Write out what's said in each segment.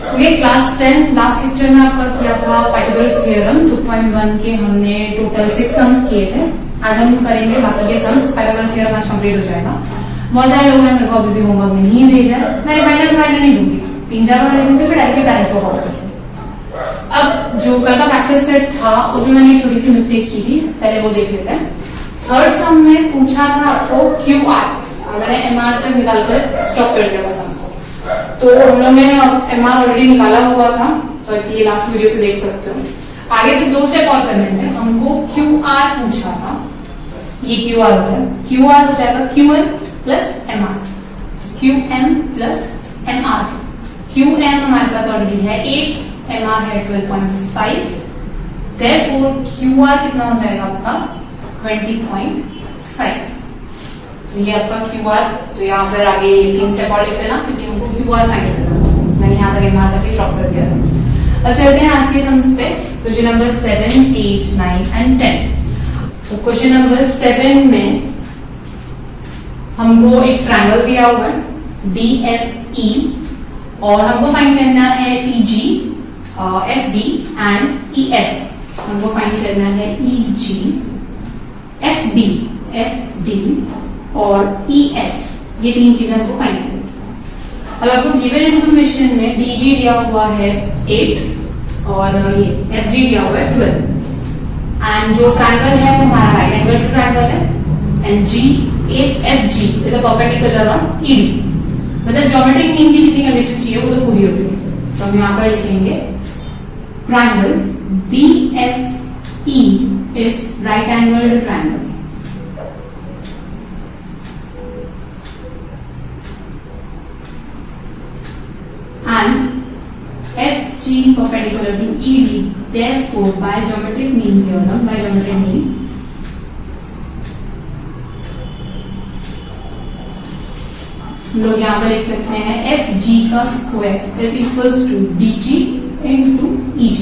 Okay, class 10 last lecture में आपका किया था पाइथागोरस थ्योरम 2.1 के हमने टोटल 6 सम्स किए थे। आज हम करेंगे बाकी के सम्स। पाइथागोरस थ्योरम आज कंप्लीट हो जाएगा। बहुत सारे लोगों ने मेरे को अभी भी होमवर्क नहीं भेजा है। मैं रिमाइंडर नहीं दूंगी, 3-4 बार दूंगी, फिर डायरेक्टली पेरेंट्स को कॉल करूंगी। अब जो कल का प्रैक्टिस सेट था उसमें मैंने एक छोटी सी मिस्टेक की थी, पहले वो देख लेते हैं। थर्ड सम में पूछा था आपको QR, मैंने MR तक निकालकर स्टॉप कर दिया था सम को। तो हम लोग ने MR ऑलरेडी निकाला हुआ था, तो ये लास्ट वीडियो से देख सकते हो। आगे से 2 स्टेप और करने थे। हमको QR पूछा था, ये QR होता है। QR हो जाएगा QM plus MR, QM plus MR। QM हमारे पास ऑलरेडी है 8, MR है 12.5, therefore QR कितना हो जाएगा आपका 20.5। तो ये आपका QR। तो यहाँ पर आगे 3 स्टेप और लिख देना, क्योंकि हमको QR फाइंड करना। मैंने यहाँ तक MR तक ड्रॉप कर दिया। अब चलते हैं आज के सम्स पे। Question number 7, 8, 9 and 10। तो क्वेश्चन नंबर 7 में हमको एक ट्रायंगल दिया हुआ है DFE, और हमको फाइंड करना है EG, FD एंड EF। हमको फाइंड करना है EG, FD और EF, ये 3 चीजें हमको फाइंड करनी है। अब आपको गिवन इन्फॉर्मेशन में DG दिया हुआ है 8 और ये FG दिया हुआ है 12, एंड जो ट्रायंगल है वो हमारा राइट एंगल ट्रायंगल है, and FG is a perpendicular on ED। मतलब ज्योमेट्रिक मीन की जितनी कंडीशन चाहिए वो तो पूरी होगी। तो हम यहाँ पर लिखेंगे triangle DFE is right angled triangle, and FG perpendicular to ED, therefore by geometric mean theorem, by geometric mean लोग यहाँ पर लिख सकते हैं FG का square is equals to DG into EG।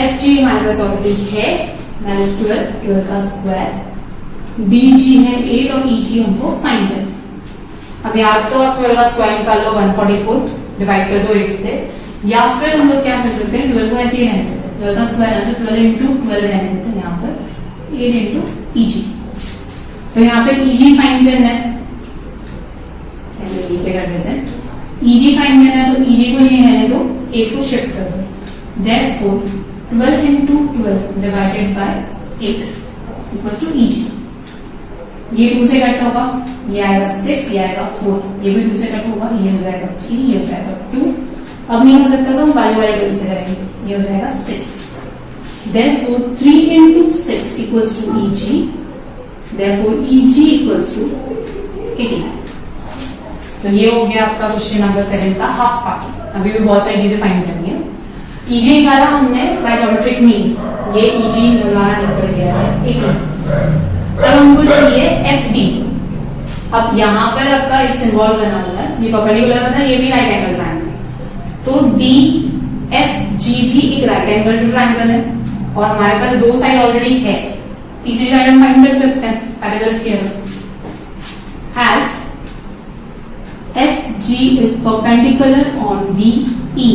FG हमारे पास ऑलरेडी है, दैट इज 12 का स्क्वायर, DG है 8 और EG हमको फाइंड करना। अब या तो आप 12 का स्क्वायर निकाल लो 144, डिवाइड कर दो 8 से, या फिर हम लोग क्या कर सकते हैं 12 को ऐसे ही रहने देते हैं। 12 का स्क्वायर है तो 12 इंटू 12 रहने देते हैं, यहाँ पर 8 इंटू EG। तो यहाँ पे EG फाइंड करना है, कर देते हैं। EG फाइंड करना है तो EG को ये रहने दो, 8 को शिफ्ट कर दो, therefore 12 into 12 divided by 8 equals to EG। ये 2 से कट होगा, ये आएगा 6, ये आएगा 4, ये भी 2 से कट होगा, ये हो जाएगा 3, ये हो जाएगा 2। अब नहीं हो सकता तो हम बाजू वाले टर्म से करेंगे, ये हो जाएगा 6। therefore 3 into 6 equals to EG, therefore EG equals to 18। तो ये हो गया आपका क्वेश्चन नंबर 7 का हाफ पार्ट। अभी भी बहुत सारी चीजें फाइंड करनी है। EG निकाला हमने बाय ज्योमेट्रिक मीन, ये EG हमारा निकल गया है 18। अब हमको चाहिए FD। अब यहाँ पर आपका एक सिंबल बना हुआ है, ये परपेंडिकुलर बना है, ये भी राइट एंगल ट्रायंगल है। तो DFG भी एक राइट एंगल ट्रायंगल है, और हमारे पास 2 साइड ऑलरेडी है। तीसरी साइड हम फाइंड कर सकते हैं Pythagoras theorem has FG is perpendicular on DE,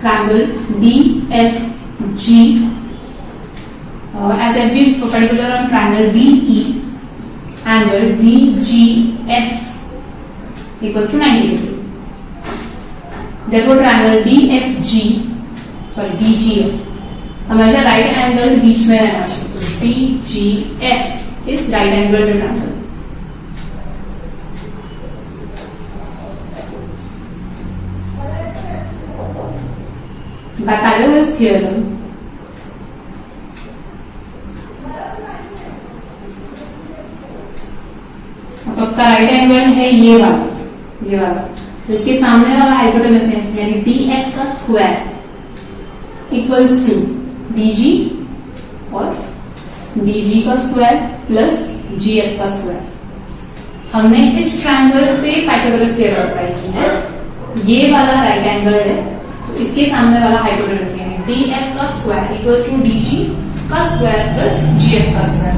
triangle DFG, as FG is perpendicular on triangle DE, angle DGF equals to 90 degree. Therefore triangle DGF हमेशा राइट एंगल बीच में रहना चाहिए। DGF is right angled triangle। By Pythagoras theorem, अब आपका right angle है ये वाला, जिसके सामने वाला हाइपोटेनस है, यानी DF का स्क्वायर इक्वल्स टू DG और DG का स्क्वायर प्लस GF का स्क्वायर। हमने इस ट्रायंगल पे पाइथागोरस थ्योरम अप्लाई किया है। ये वाला राइट एंगल है, तो इसके सामने वाला हाइपोटेनस यानी DF का स्क्वायर इक्वल्स टू DG का स्क्वायर प्लस GF का स्क्वायर।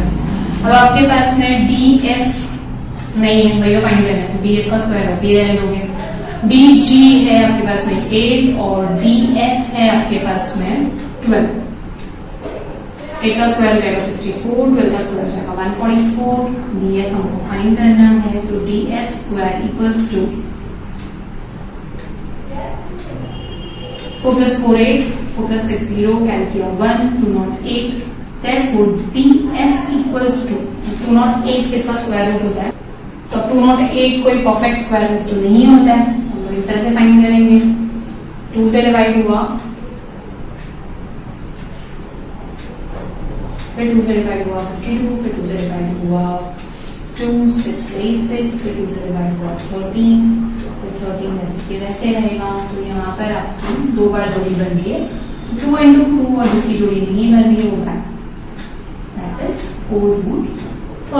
अब आपके पास में DF नहीं है, वही फाइंड करना है, BF का स्क्वायर वैसे ही रहने दोगे। डी जी है आपके पास में 8 और डी एफ है आपके पास में 12। 8 का स्क्वायर हो जाएगा 64, 12 का स्क्वायर हो जाएगा 144। डी एफ हमको फाइंड करना है, तो D F square equals to 4 + 4 8, 4 + 6 0, carry किया 1, 208। Therefore df equals to 208 किसका स्क्वायर रूट होता है? तो 208 कोई परफेक्ट स्क्वायर रूट तो नहीं होता है, तो हम लोग इस तरह से फाइंड करेंगे। 2 से डिवाइड हुआ, फिर 2 से डिवाइड हुआ 52, फिर 2 से डिवाइड हुआ 2, 6 to 86, फिर 2 से डिवाइड हुआ 13, फिर 13 वैसे के वैसे रहेगा। तो यहाँ पर आपकी 2 बार जोड़ी बन रही है, 2 into 2, और दूसरी जोड़ी नहीं बन रही है, वो है 4√13। तो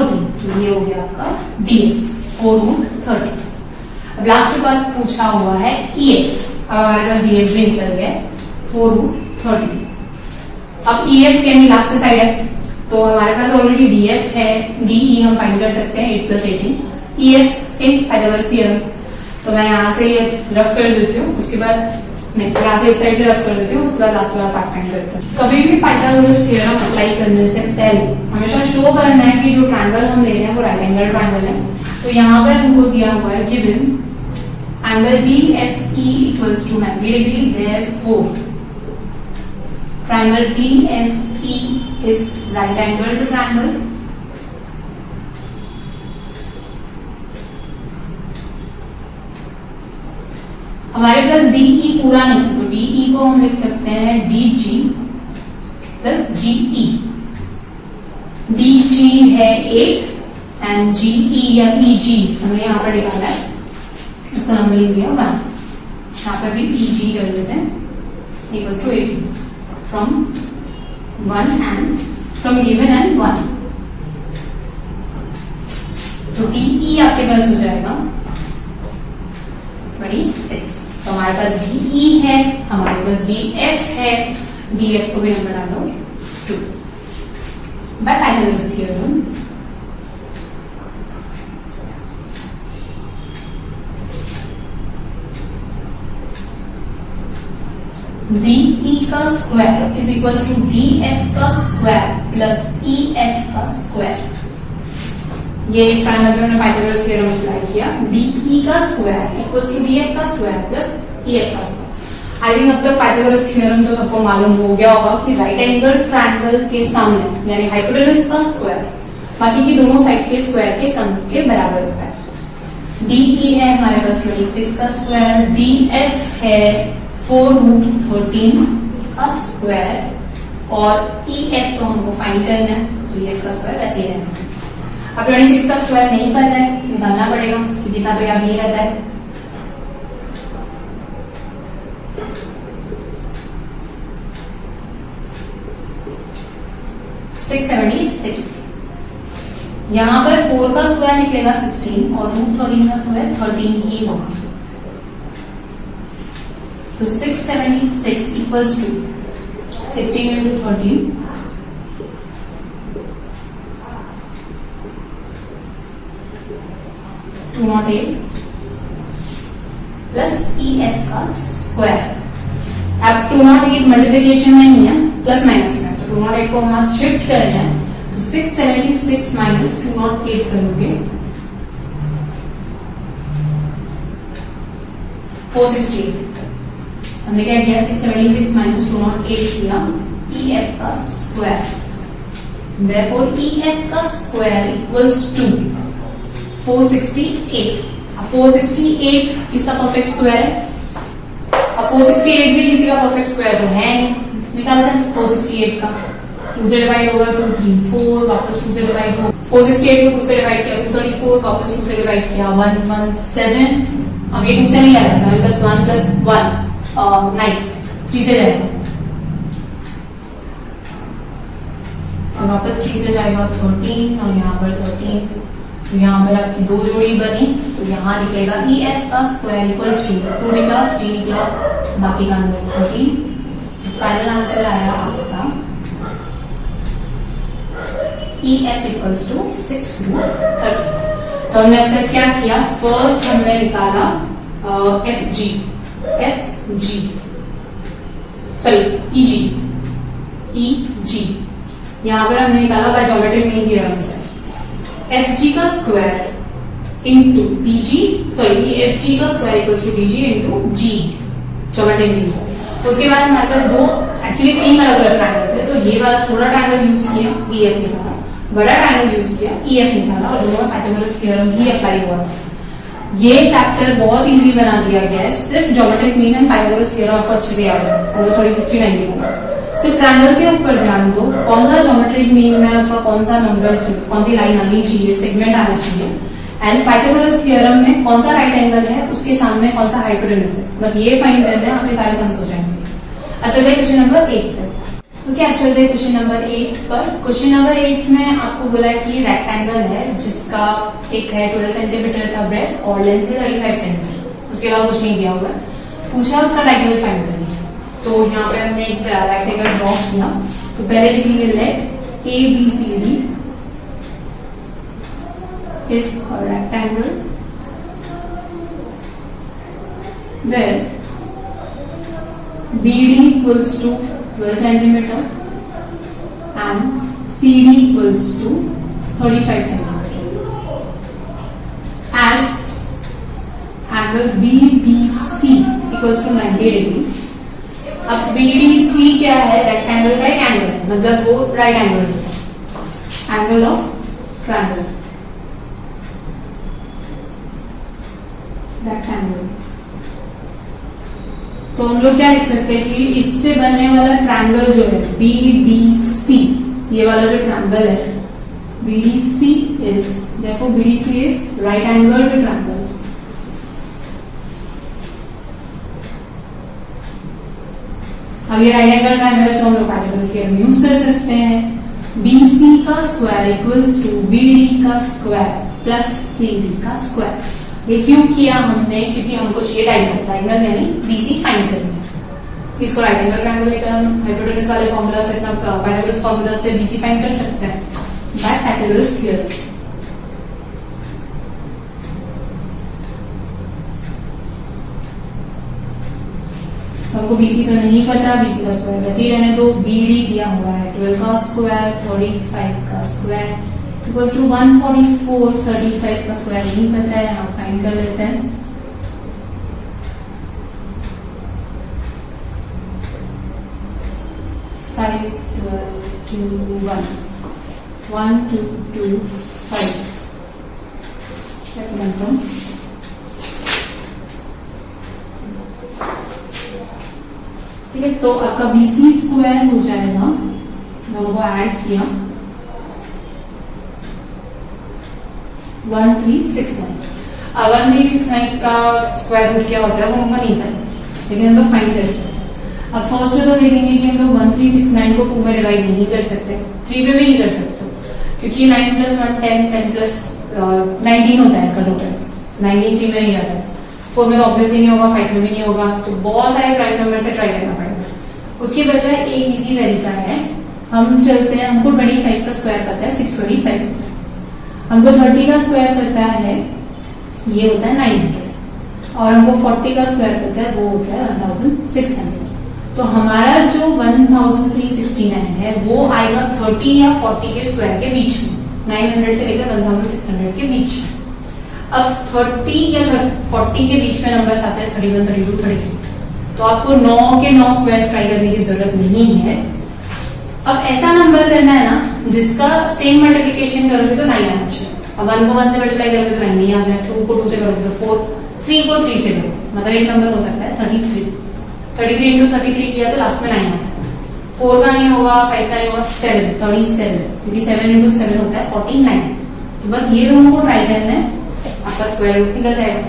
ये हो गया आपका DF 4√13। अब लास्ट के बाद पूछा हुआ है EF। अब हमारे पास DF भी निकल गया 4√13। अब EF यानी लास्ट साइड है, तो हमारे पास ऑलरेडी DF है, DE हम फाइंड कर सकते हैं 8 + 18। EF सेम पाइथागोरस थ्योरम, तो मैं यहाँ से ये रफ कर देती हूँ, उसके बाद मैं यहाँ से इस साइड से रफ कर देती हूँ, उसके बाद लास्ट वाला पार्ट फाइंड करते हैं। कभी भी पाइथागोरस थ्योरम अप्लाई करने से पहले हमेशा शो करना है कि जो ट्रायंगल हम ले रहे हैं वो राइट एंगल ट्रायंगल है। तो यहाँ पर हमको दिया हुआ है given angle DFE equals to 90 degree, therefore triangle DFE is right angled triangle। हमारे पास DE पूरा नहीं, तो DE को हम लिख सकते हैं DG + GE। DG है 8 एंड GE या EG हमने यहाँ पर निकाला है, उसका नंबर लिख दिया 1। यहाँ पर भी EG कर देते हैं equals to 8 from 1 and from given and 1। तो DE आपके पास हो जाएगा 26। तो हमारे पास DE है, हमारे पास DF है, DF को भी नंबर डाल दो 2 बाय पाइथागोरस थ्योरम। DE का square is equals to DF का स्क्वायर प्लस EF का स्क्वायर। ये इस ट्रायंगल में हमने पाइथागोरस थ्योरम अप्लाई किया। DE का स्क्वायर इक्वल्स टू DF का स्क्वायर प्लस EF का स्क्वायर। आई थिंक अब तक पाइथागोरस थ्योरम तो सबको मालूम हो गया होगा कि राइट एंगल ट्रायंगल के सामने यानी हाइपोटेनस का स्क्वायर बाकी की दोनों साइड के स्क्वायर के सम के बराबर होता है। DE है हमारे पास 26 का स्क्वायर, DF है 4√13 का स्क्वायर और EF तो हमको फाइंड करना है, तो EF का स्क्वायर ऐसे ही रहना है। अब 26 का स्क्वायर नहीं पता है, निकालना पड़ेगा क्योंकि इतना तो याद नहीं रहता है। यहाँ पर 4 का स्क्वायर निकलेगा 16 और √13 का स्क्वायर 13 ही होगा। तो 676 equals to 16 into 13 208 plus EF का स्क्वायर। अब 208 मल्टीप्लिकेशन में नहीं है, प्लस माइनस में, तो 208 को वहां शिफ्ट करना है, तो 676 माइनस 208 करोगे 468। हमने क्या किया 676 माइनस 208 किया EF का स्क्वायर। Therefore EF का स्क्वायर इक्वल्स टू 468। अब 468 किसका परफेक्ट स्क्वायर है? अब 468 भी किसी का परफेक्ट स्क्वायर तो है नहीं, निकालते हैं 468 का। 2 से डिवाइड होगा 2 3 4, वापस 2 से डिवाइड होगा 468 को 2 से डिवाइड किया 234, वापस 2 से डिवाइड किया 117। अब ये 2 से नहीं आएगा, 7 + 1 + 1 9, 3 से जाएगा, और वापस 3 से जाएगा 13 और यहाँ पर 13। तो यहाँ पर आपकी 2 जोड़ी बनी, तो यहाँ निकलेगा EF का स्क्वायर इक्वल्स टू 2 निकला 3 निकला, बाकी का आंसर 13। फाइनल आंसर आया आपका EF इक्वल्स टू 6√13। तो हमने अब तक क्या किया, फर्स्ट हमने निकाला एफ जी, यहां पर हमने निकाला बाय ज्योमेट्रिक मीन थ्योरम से एफ जी का square into D G, F G का square equals to D G into G geometric mean से। तो उसके बाद हमारे पास एक्चुअली तीन अलग अलग ट्रायंगल थे, तो ये वाला छोटा ट्रायंगल यूज किया, डी एफ निकाला, बड़ा ट्रायंगल यूज किया, ई एफ निकाला, और दोनों में पाइथागोरस थ्योरम ही अप्लाई हुआ था। ये चैप्टर बहुत इजी बना दिया गया है, सिर्फ geometric mean and Pythagoras theorem आपको अच्छे से याद है, वो थोड़ी सी 390 सिर्फ ट्रायंगल के ऊपर ध्यान दो, कौन सा ज्योमेट्रिक मीन में आपका कौन सा नंबर, कौन सी लाइन आनी चाहिए, सेगमेंट आना चाहिए, एंड पाइथागोरस थ्योरम में कौन सा राइट एंगल है, उसके सामने कौन सा हाइपोटेनस है, बस ये फाइंड करना है, आपके सारे सम्स हो जाएंगे। अब चलते हैं क्वेश्चन नंबर 8 पर। ओके, अब चलते हैं क्वेश्चन नंबर 8 पर। क्वेश्चन नंबर 8 में आपको बोला है कि रेक्टेंगल है जिसका एक है 12 सेंटीमीटर का ब्रेड और लेंथ है 35 सेंटीमीटर, उसके अलावा कुछ नहीं दिया हुआ है, पूछा उसका डायगोनल फाइंड करना। तो यहाँ पे हमने एक रेक्टेंगल ड्रॉ किया, तो पहले लिखेंगे let A B C D is a rectangle where BD equals to 12 centimeter and CD equals to 35 centimeter. As angle BDC equals to 90 degree. अब BDC क्या है? रेक्टेंगल का एक एंगल है, मतलब वो राइट एंगल है, एंगल ऑफ ट्रायंगल, रेक्टेंगल। तो हम लोग क्या लिख सकते हैं कि इससे बनने वाला ट्रायंगल जो है BDC, ये वाला जो ट्रायंगल है BDC is therefore BDC is right angle triangle. अब ये राइट एंगल ट्रायंगल है तो हम लोग पाइथागोरस थ्योरम यूज कर सकते हैं। BC का स्क्वायर इक्वल्स टू BD का स्क्वायर प्लस CD का स्क्वायर। ये क्यों किया हमने? क्योंकि हमको चाहिए डायगोनल यानी BC फाइंड करना है। इसको राइट एंगल ट्रायंगल लेकर हम हाइपोटेनस वाले फॉर्मूला से, पाइथागोरस फॉर्मूला से BC फाइंड कर सकते हैं बाय पाइथागोरस थ्योरम। हमको BC तो नहीं पता, BC का स्क्वायर वैसे ही रहने दो, BD दिया हुआ है 12 का स्क्वायर 35 का स्क्वायर इक्वल्स टू 144, 35 का स्क्वायर नहीं पता है, हम फाइंड कर लेते हैं। फाइव 12 2 1 1 2 2 5 ठीक है। तो आपका BC स्क्वायर हो जाएगा, हमको ऐड किया 1369। अब 1369 का स्क्वायर रूट क्या होता है वो हमको नहीं पता, लेकिन हम लोग फाइंड कर सकते हैं। अब फर्स्ट तो देखेंगे कि हम लोग 1369 को 2 में डिवाइड नहीं कर सकते, 3 पे भी नहीं कर सकते, क्योंकि 9 + 1 10, 10 + 19 होता है का टोटल, 19 3 में नहीं जाता है, 4 में तो ऑब्वियसली नहीं होगा, 5 में भी नहीं होगा, तो बहुत सारे प्राइम नंबर से ट्राई करना पड़ेगा। उसके बजाय एक इजी तरीका है, हम चलते हैं, हमको 25 का स्क्वायर पता है 625 होता है, हमको 30 का स्क्वायर पता है ये होता है 900, और हमको 40 का स्क्वायर पता है वो होता है 1600। तो हमारा जो 1369 है वो आएगा 30 या 40 के स्क्वायर के बीच में, 900 से लेकर 1600 के बीच में। अब 30 या 40 के बीच में नंबर्स आते हैं 31, 32, 33, तो आपको 9 के 9 स्क्वायर ट्राई करने की जरूरत नहीं है। अब ऐसा नंबर करना है ना जिसका सेम मल्टीप्लिकेशन करोगे तो 9 आना चाहिए। अब 1 को 1 से मल्टीप्लाई करोगे तो 9 नहीं आ जाए, 2 को 2 से करोगे तो 4, 3 को 3 से करोगे, मतलब एक नंबर हो सकता है 33। 33 इंटू 33 किया तो लास्ट में 9 आता है। 4 का नहीं होगा, 5 का नहीं होगा, 7, 37, क्योंकि 7 इंटू 7 होता है 49। तो बस ये दोनों को ट्राई करना है, आपका स्क्वायर रूट निकल जाएगा।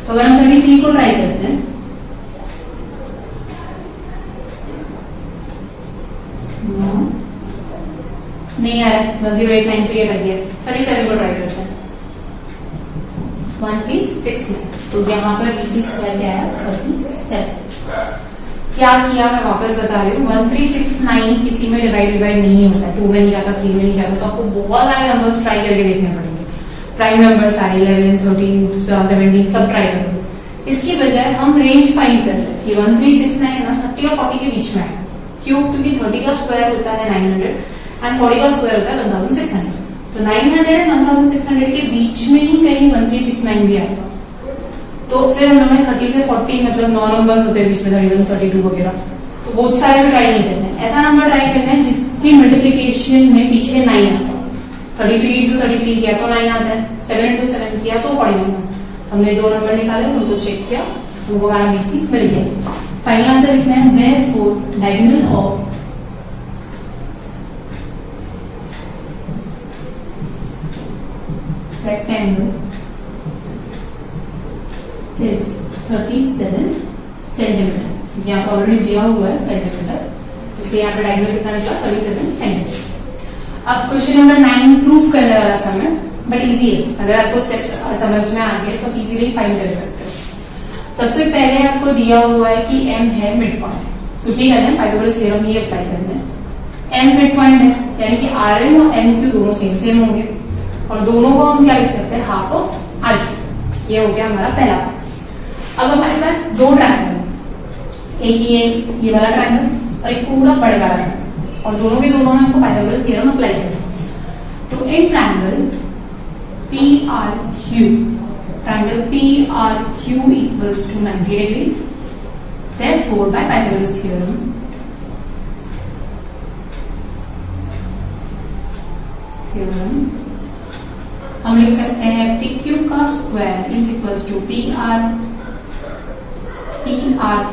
तो अगर हम 33 को ट्राई करते हैं, नहीं आ रहा, 10893 कर दिया, 37 को ट्राई करते हैं 1369। तो यहाँ पर BC स्क्वायर क्या है 37। क्या किया मैं वापस बता रही हूँ, 1369 किसी में डिवाइड नहीं होता, 2 में नहीं जाता, 3 में नहीं जाता, तो आपको बहुत सारे नंबर्स ट्राई करके देखने पड़ेंगे। प्राइम नंबर सारे 11, 13, 17 सब ट्राई करोगे, इसकी बजाय हम रेंज फाइंड कर रहे हैं कि 1369 है ना 30 और 40 के बीच में है। क्यों? क्योंकि 30 का स्क्वायर होता है 900 एंड 40 का स्क्वायर होता है 1600। तो 900 एंड 1600 के बीच में ही कहीं 1369 भी आएगा। तो फिर हम लोगों ने 30 से 40 मतलब 9 नंबर्स होते हैं बीच में 31, 32 वगैरह, तो वो सारे में ट्राई नहीं करना है। ऐसा नंबर ट्राई करना है जिसकी मल्टीप्लीकेशन में पीछे 9 आता है। 33 इंटू 33 किया तो 9 आता है, 7 इंटू 7 किया तो 49 आता है। हमने दो नंबर निकाले, उनको चेक किया, उनको हमारा बीसी मिल गया। फाइनल आंसर लिखना है therefore diagonal of rectangle is 37 centimetre. यहाँ पर ऑलरेडी दिया हुआ है सेंटीमीटर, इसलिए यहाँ पर डायगोनल कितना निकला 37 सेंटीमीटर। अब क्वेश्चन नंबर 9 प्रूफ करने वाला समय बट इजी है। अगर आपको स्टेप्स समझ में आ गए तो इजीली फाइंड कर सकते हो। सबसे पहले आपको दिया हुआ है कि m है मिड पॉइंट, कुछ नहीं करना है, पाइथागोरस थ्योरम ही अप्लाई करना है। m मिड पॉइंट है यानी कि rm और mq दोनों सेम होंगे और दोनों को हम क्या लिख सकते हैं हाफ ऑफ rq। ये हो गया हमारा पहला पार्ट। अब हमारे पास दो ट्रायंगल, एक ये वाला ट्रायंगल और एक पूरा बड़े वाला ट्रायंगल, और दोनों के दोनों में हमको पाइथागोरस थ्योरम अप्लाई करना है। तो in triangle PRQ, triangle PRQ equals to 90 degree. Therefore, by Pythagoras theorem, हम लिख सकते हैं PQ का square is equals to PR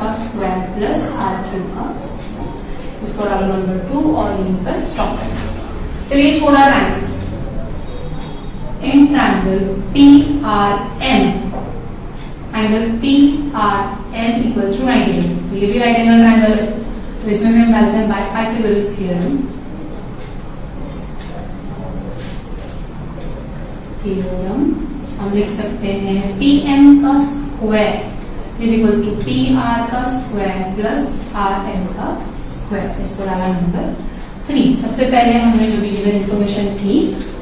का स्क्वायर प्लस RQ का स्क्वायर। इसको डालो नंबर 2 और यहीं पर स्टॉप करें। फिर ये छोटा triangle in triangle PRN, angle PRN equals to 90 degree। ये भी राइट एंगल ट्रायंगल है, तो इसमें भी हम डालते हैं बाय पाइथागोरस थ्योरम हम लिख सकते हैं PM का square is equals to PR का स्क्वायर प्लस RN का स्क्वायर। इसको डाला नंबर 3। सबसे पहले हमने जो भी गिवन इन्फॉर्मेशन थी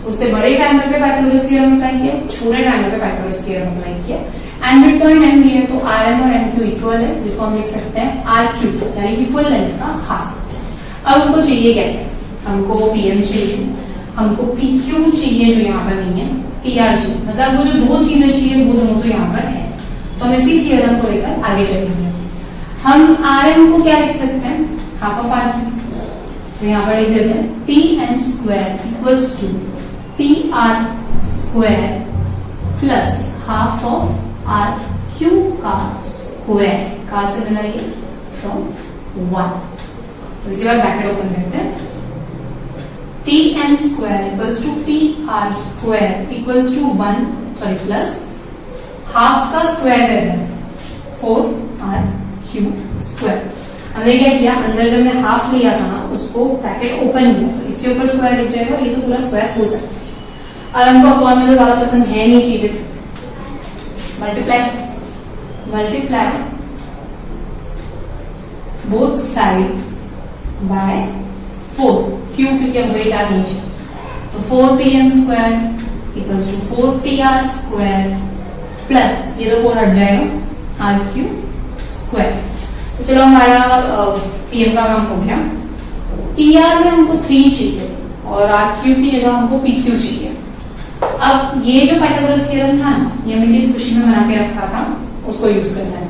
उससे बड़े ट्रायंगल पे पाइथागोरस थ्योरम अप्लाई किया, छोटे ट्रायंगल पे पाइथागोरस थ्योरम अप्लाई किया। एंड मिड पॉइंट m भी है तो rm और mq इक्वल है, जिसको हम लिख सकते हैं rq यानी कि फुल लेंथ का हाफ। अब हमको चाहिए क्या क्या? हमको pm चाहिए, हमको pq चाहिए जो यहाँ पर नहीं है, pr चाहिए, मतलब हमको जो दो चीजें चाहिए वो दोनों तो यहाँ पर है। तो हम इसी थ्योरम को लेकर आगे चलेंगे। हम rm को क्या लिख सकते हैं? Half of rq। तो यहाँ पर लिख देते हैं pm square equals to PR square plus half of RQ का स्क्वायर। कहां से मिला ये? फ्रॉम 1। तो इसी बार ब्रैकेट ओपन करते हैं। PM square equals to PR square equals to 1 plus half का स्क्वायर देना है 4RQ स्क्वायर। हमने क्या किया, अंदर जब हमने हाफ लिया था ना उसको ब्रैकेट ओपन किया तो इसके ऊपर स्क्वायर लिख जाएगा, ये तो पूरा स्क्वायर हो सकता है। और हमको अपॉन में तो ज्यादा पसंद है नहीं चीजें, मल्टीप्लाई बोथ साइड बाय 4। क्यों? क्योंकि हमको ये चार नीचे, तो 4PM square equals to 4PR square plus ये तो 4 हट जाएगा RQ स्क्वायर। तो चलो हमारा PM का काम हो गया। PR में हमको 3 चाहिए और RQ की जगह हमको PQ चाहिए। अब ये जो पाइथागोरस थ्योरम था ना, ये हमने किस क्वेश्चन में बना के रखा था, उसको यूज करना है।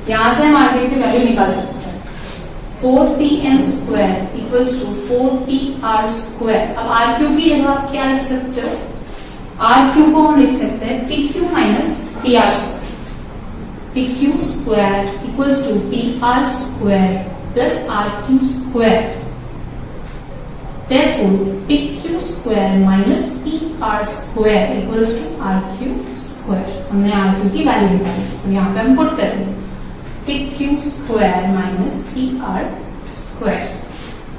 यहां से हम आगे की वैल्यू निकाल सकते हैं। 4PM square equals to 4PR square. अब RQ की जगह आप क्या लिख सकते हो? RQ को हम लिख सकते हैं PQ minus PR square. PQ square equals to PR square plus RQ square. Therefore, PQ square minus PR square equals to RQ square। हमने RQ की वैल्यू निकाली और यहाँ पे हम पुट करेंगे PQ square minus PR square।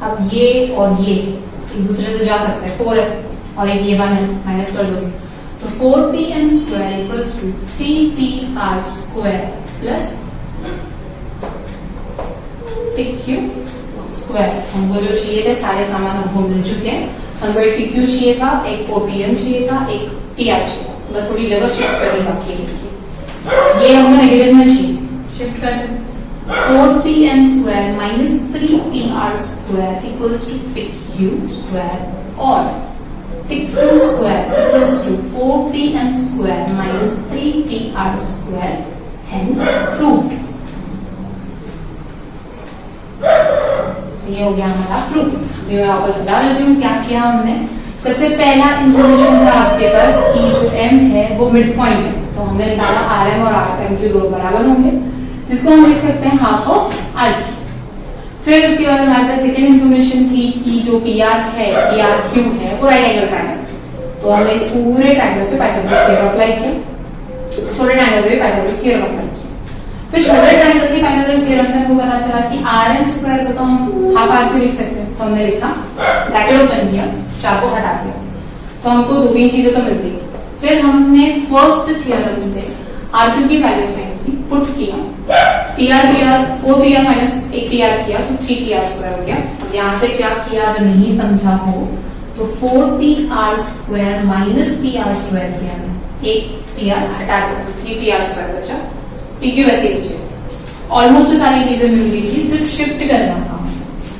अब ये और ये एक दूसरे से जा सकते हैं, 4 है और एक ये 1 है, माइनस कर दोगे तो 4PM square equals to 3PR square plus PQ square. हमको जो चाहिए थे सारे सामान हमको मिल चुके हैं। हमको एक PQ चाहिए था, एक 4PM चाहिए था, एक PR चाहिए था, बस थोड़ी जगह शिफ्ट करनी बाकी है। ये हमको नेगेटिव में शिफ्ट कर दें। 4pm square minus 3pr square equals to pq square और pq square equals to 4pm square minus 3pr square, hence proved। ये हो गया हमारा प्रूफ। मैं वापस बता देती हूँ क्या किया हमने। सबसे पहला इंफॉर्मेशन था आपके पास कि जो m है वो मिड पॉइंट है, तो हमने निकाला rm और rm के दोनों बराबर होंगे, जिसको हम लिख सकते हैं हाफ ऑफ r। फिर उसके बाद हमारे पास सेकेंड इन्फॉर्मेशन थी कि जो pr है, pr क्यूब है, वो राइट एंगल ट्रायंगल, तो हमने इस पूरे ट्रायंगल पे पाइथागोरस थ्योरम अप्लाई किया, छोटे ट्रायंगल पे भी पाइथागोरस थ्योरम अप्लाई किया। फिर छोटे ट्रायंगल की पाइथागोरस थ्योरम से हमको पता चला कि rn स्क्वायर को तो हम हाफ r क्यूब लिख सकते हैं, तो हमने लिखा, ब्रैकेट ओपन किया, 4 को हटा दिया, तो हमको 2-3 चीजें तो मिलती है। फिर हमने फर्स्ट थ्योरम से r क्यूब की वैल्यू फाइंड की, पुट किया, pr 4pr माइनस 1pr किया तो 3pr स्क्वायर हो गया। अब यहाँ से क्या किया अगर नहीं समझा हो तो 4pr square minus pr square किया, एक pr हटा दिया तो 3pr स्क्वायर बचा, pq वैसे ही बचे। ऑलमोस्ट सारी चीजें मिल गई थी, सिर्फ शिफ्ट करना था।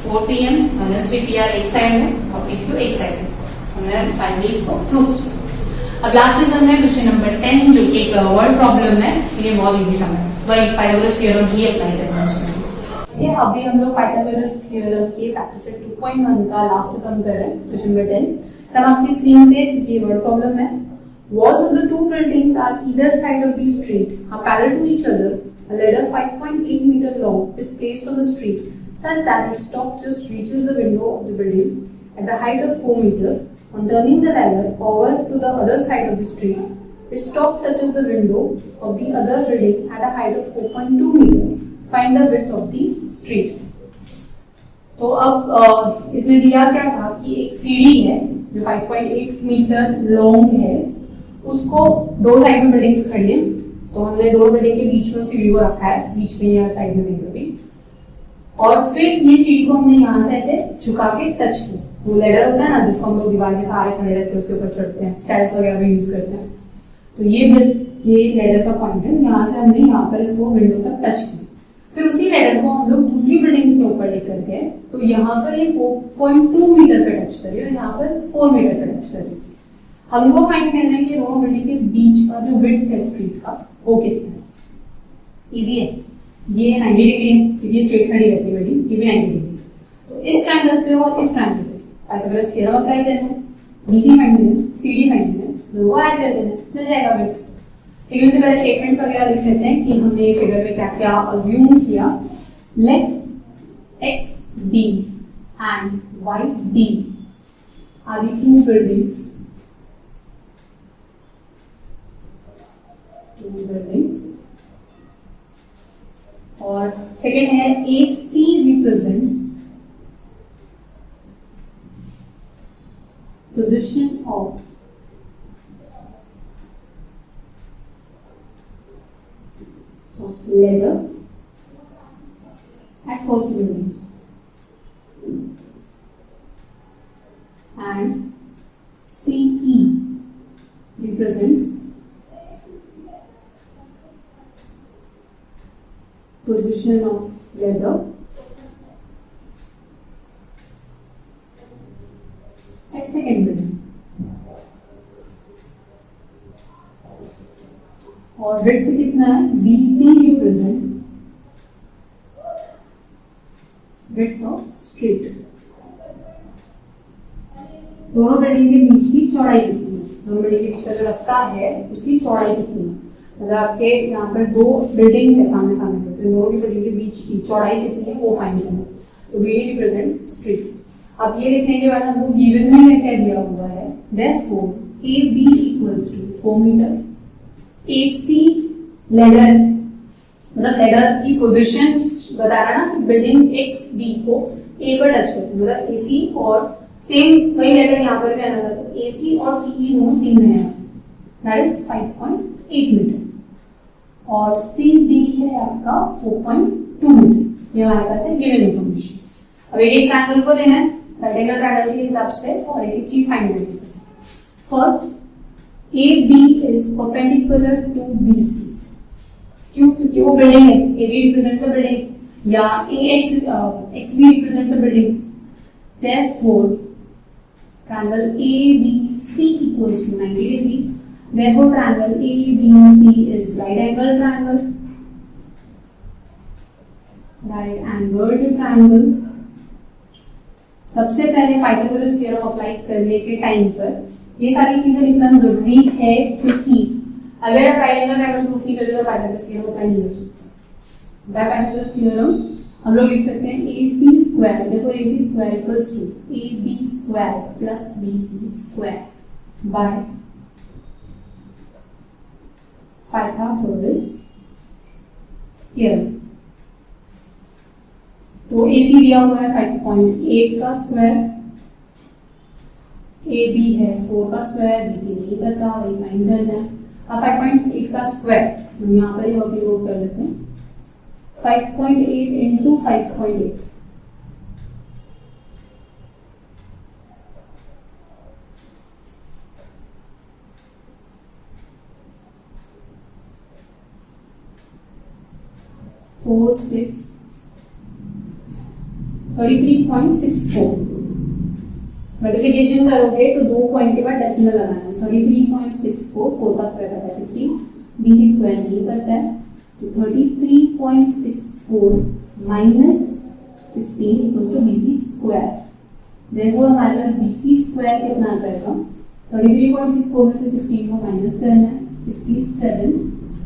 4pm माइनस 3pr एक साइड में और pq एक साइड में, हमने फाइनली इसको प्रूव किया। अब लास्ट में हमने क्वेश्चन नंबर 10 जो कि एक वर्ड प्रॉब्लम है, ये बहुत इजी समझ, वही पाइथागोरस थ्योरम ही अप्लाई करना है उसमें। ये अभी हम लोग पाइथागोरस थ्योरम के प्रैक्टिस सेट 2.1 का लास्ट सम कर रहे हैं, क्वेश्चन नंबर 10। सम आपकी स्क्रीन पे, क्योंकि ये वर्ड प्रॉब्लम है। Walls of the two buildings are either side of the street are parallel to each other. A ladder 5.8 meter long is placed on the street such that its top just reaches the window of the building at the height of 4 meter. On turning the ladder over to the other side of the street, its top touches the window of the other building at a height of 4.2 meter. Find the width of the street. तो अब इसमें दिया क्या था कि एक सीढ़ी है जो 5.8 मीटर लॉन्ग है, उसको दो साइड में बिल्डिंग्स खड़ी है, तो हमने दो बिल्डिंग के बीच में सीढ़ी को रखा है, बीच में या साइड में नहीं कभी, और फिर ये सीढ़ी को हमने यहाँ से ऐसे झुका के टच किया। वो लेडर होता है ना जिसको हम लोग दीवार के सहारे खड़े रहते हैं, उसके ऊपर चढ़ते हैं, टेरेस वगैरह में यूज करते हैं, तो ये लेडर का पॉइंट है, यहाँ से हमने यहाँ पर इसको विंडो तक टच किया। फिर उसी लेडर को हम लोग दूसरी बिल्डिंग के ऊपर लेकर गए, तो यहाँ पर ये 4.2 मीटर पे टच करिए और यहाँ पर 4 मीटर पे टच करिए। हमको फाइंड करना है कि दोनों बिल्डिंग के बीच का जो विड्थ है स्ट्रीट का वो कितना है। इजी है, ये 90 डिग्री है क्योंकि स्ट्रेट खड़ी रहती है बिल्डिंग, ये भी 90 डिग्री। तो इस ट्रायंगल पे और इस ट्रायंगल पे पाइथागोरस थ्योरम अप्लाई करना है, बीसी फाइंड करना है, सीडी फाइंड करना है, दोनों को ऐड कर देना है, मिल जाएगा विड्थ। ठीक है, उससे पहले स्टेटमेंट्स वगैरह लिख लेते हैं कि हमने फिगर में क्या क्या अज्यूम किया। Let X B and Y D are the two buildings और सेकेंड है A C represents position of ladder at first building and CE represents position of ladder at second building और width कितना है, BT represent width of street. दोनों building के बीच की चौड़ाई कितनी है, दोनों बिल्डिंग के बीच का जो रास्ता है उसकी चौड़ाई कितनी है, मतलब आपके यहाँ पर दो बिल्डिंग्स है सामने सामने, तो दोनों की बिल्डिंग के बीच की चौड़ाई कितनी है वो फाइंड करना है। तो BT रिप्रेजेंट स्ट्रीट। अब ये लिखने के बाद हमको गिवन में क्या दिया हुआ है, therefore AB equals to 4 metre, AC ladder मतलब लेडर की पोजीशन बता रहा ना कि बिल्डिंग XB को A पर टच करती है, मतलब AC और सेम वही लेडर यहाँ पर भी आना था, तो AC और CE दोनों सेम है, दैट इज 5.8 मीटर और CD है आपका 4.2 मीटर। ये हमारे पास है गिवन इंफॉर्मेशन। अब एक ट्रायंगल को लेना है राइट एंगल ट्रायंगल के हिसाब से और एक चीज फाइंड करनी है। First AB is perpendicular to BC क्योंकि वो बिल्डिंग है, A B represents a building या A X B represents a building, therefore triangle ABC equals to 90 degree. Therefore, triangle ABC is right angled triangle. Right angled triangle. सबसे पहले Pythagoras theorem apply करने के time पर ये सारी चीजें लिखना जरूरी है, क्योंकि अगर आप राइट एंगल ट्रायंगल प्रूफ नहीं करते तो पाइथागोरस थ्योरम अप्लाई नहीं हो सकता। बाय पाइथागोरस थ्योरम हम लोग लिख सकते हैं AC स्क्वायर, देखो AC square equals to AB square plus BC square by Pythagoras theorem. तो AC दिया हुआ है 5.8 का स्क्वायर, AB है 4 का स्क्वायर, BC नहीं पता, वही फाइंड करना है। अब 5.8 का स्क्वायर हम यहाँ पर ही वर्किंग नोट कर लेते हैं, 5.8 into 5.8 4 6 33.64। मल्टीप्लिकेशन करोगे तो 2 पॉइंट के बाद डेसिमल लगाना है। 33.64, 4 का स्क्वायर करता है 16, BC स्क्वायर नहीं करता है, तो 33.64 minus 16 equals to BC square. देखो हमारे पास BC स्क्वायर कितना आ जाएगा, 33.64 में से 16 को माइनस करना है,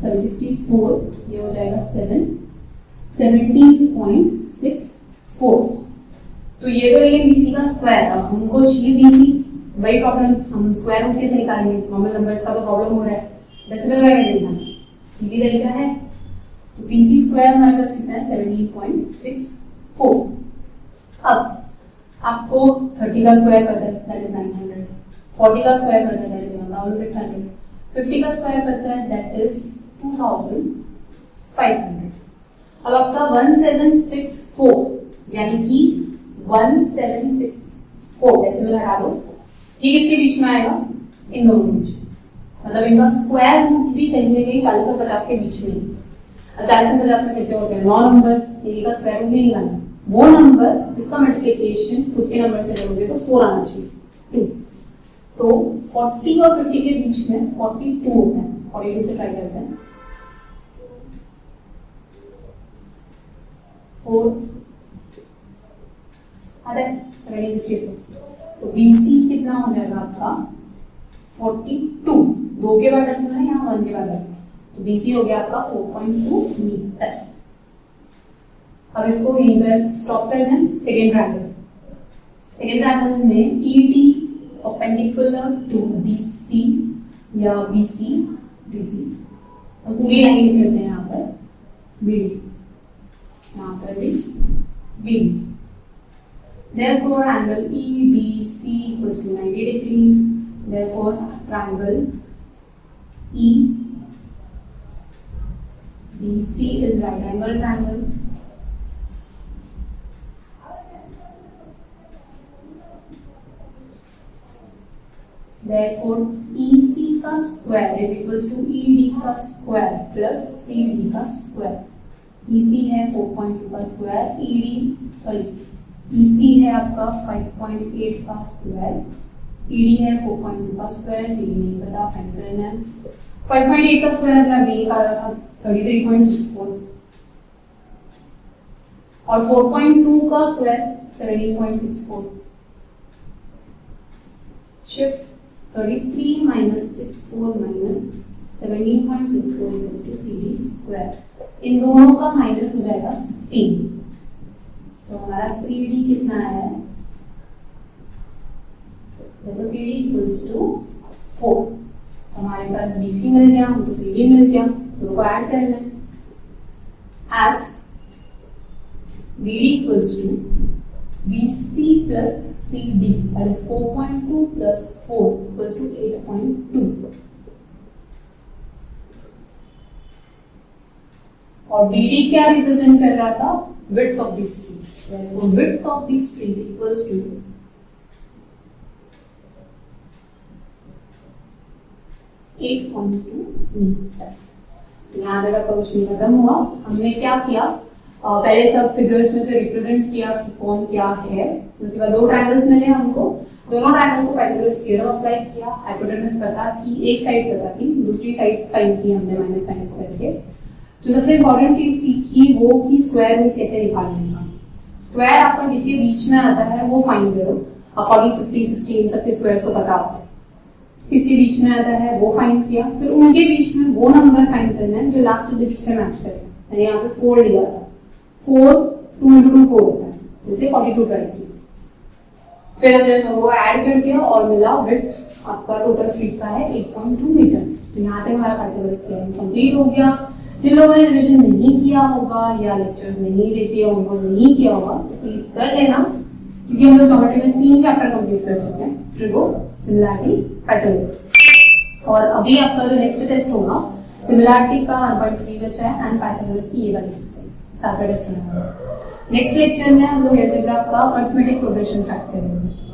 64, ये हो जाएगा 17.64। तो ये तो लेकिन BC का स्क्वायर था, हमको चाहिए BC, वही प्रॉब्लम, हम स्क्वायर रूट कैसे निकालेंगे, नॉर्मल नंबर्स का तो प्रॉब्लम हो रहा है, डेसिमल का कैसे निकालना, इजी तरीका है। तो BC स्क्वायर हमारे पास कितना है 17.64। अब आपको 30 का स्क्वायर पता है, दैट इज 900, 40 का स्क्वायर पता है, दैट इज 1600, 50 का स्क्वायर पता है, दैट इज 2500। अब आपका 1764 यानी कि 1764 डेसिमल हटा दो, ये किसके बीच में आएगा, इन दोनों के बीच, मतलब इनका स्क्वायर रूट भी कहीं ना कहीं 40 और 50 के बीच में। अब 40 और 50 में कैसे होते हैं, 9 नंबर, ये का स्क्वायर रूट नहीं निकालना, वो नंबर जिसका मल्टीप्लिकेशन खुद के नंबर से करोगे तो 4 आना चाहिए, 2। तो 40 और 50 के बीच में 42 होता है, 42 से ट्राई करते हैं, 4 आता है 76। तो BC कितना हो जाएगा आपका 42, 2 के बाद डेसिमल है, यहाँ 1 के बाद है, तो BC हो गया आपका 4.2 मीटर। अब इसको यहीं पर स्टॉप कर दें। सेकेंड ट्रायंगल में ED परपेंडिकुलर टू DC या BC DC, और पूरी लाइन लिख लेते हैं यहाँ पर BD, यहाँ पर भी BD। Therefore, angle EBC equals to 90 degree. Therefore, triangle EBC is right angle triangle. Therefore, EC का square is equals to ED का square plus CD का square. EC है 4.2 का square, EC है आपका 5.8 का स्क्वायर, ED है 4.2 का स्क्वायर, CD नहीं पता, फाइंड करना है। 5.8 का स्क्वायर अपना B का था 33.64 और 4.2 का square 17.64। Shift 33 minus 64 minus 17.64 equals to CD square. इन दोनों का माइनस हो जाएगा 16, तो हमारा CD कितना है, देखो CD इक्वल्स टू 4। हमारे पास BC मिल गया, हमको CD मिल गया, दोनों को ऐड करना है। As BD equals to BC plus CD, that is 4.2 plus 4 equals to 8.2। और BD क्या रिप्रेजेंट कर रहा था, width of this tree. Therefore, width of this tree equals to 8.2 meter. यहाँ तक आपका क्वेश्चन खत्म हुआ। हमने क्या किया, पहले सब फिगर्स में से रिप्रेजेंट किया कि कौन क्या है। उसके बाद दो ट्रायंगल्स मिले हमको, दोनों ट्रायंगल को पाइथागोरस थ्योरम अप्लाई किया। हाइपोटेनस पता थी, एक साइड पता थी, दूसरी साइड फाइंड की हमने माइनस माइनस करके। जो सबसे इंपॉर्टेंट चीज सीखी वो कि स्क्वायर रूट कैसे निकालने का। स्क्वायर आपका किसी बीच में आता है वो फाइंड करो। 40, 50, 60 इन सबके स्क्वायर तो पता होता है। किसके बीच में आता है वो फाइंड किया, फिर उनके बीच में वो नंबर फाइंड करना है जो लास्ट डिजिट से मैच करे। मैंने यहाँ पे 4 लिया था, 4 2 into 2 4 होता है, जैसे 42 ट्राई की। फिर हमने दोनों को ऐड कर दिया और मिला विड्थ आपका टोटल स्ट्रीट का है 8.2 मीटर। तो यहाँ तक हमारा पाइथागोरस थ्योरम कंप्लीट हो गया। जिन लोगों ने रिविजन नहीं किया होगा या लेक्चर्स नहीं देखे उनको नहीं किया होगा तो प्लीज कर लेना, क्योंकि हम लोग ज्योमेट्री में 3 चैप्टर कंप्लीट कर चुके हैं, ट्रिगो, सिमिलैरिटी, पाइथागोरस। और अभी आपका जो नेक्स्ट टेस्ट होगा सिमिलैरिटी का 1.3 बचा है एंड पाइथागोरस की ये वाली एक्सरसाइज सारा टेस्ट होने वाला है। नेक्स्ट लेक्चर में हम लोग अलजेब्रा का अरिथमेटिक प्रोग्रेशन स्टार्ट करेंगे।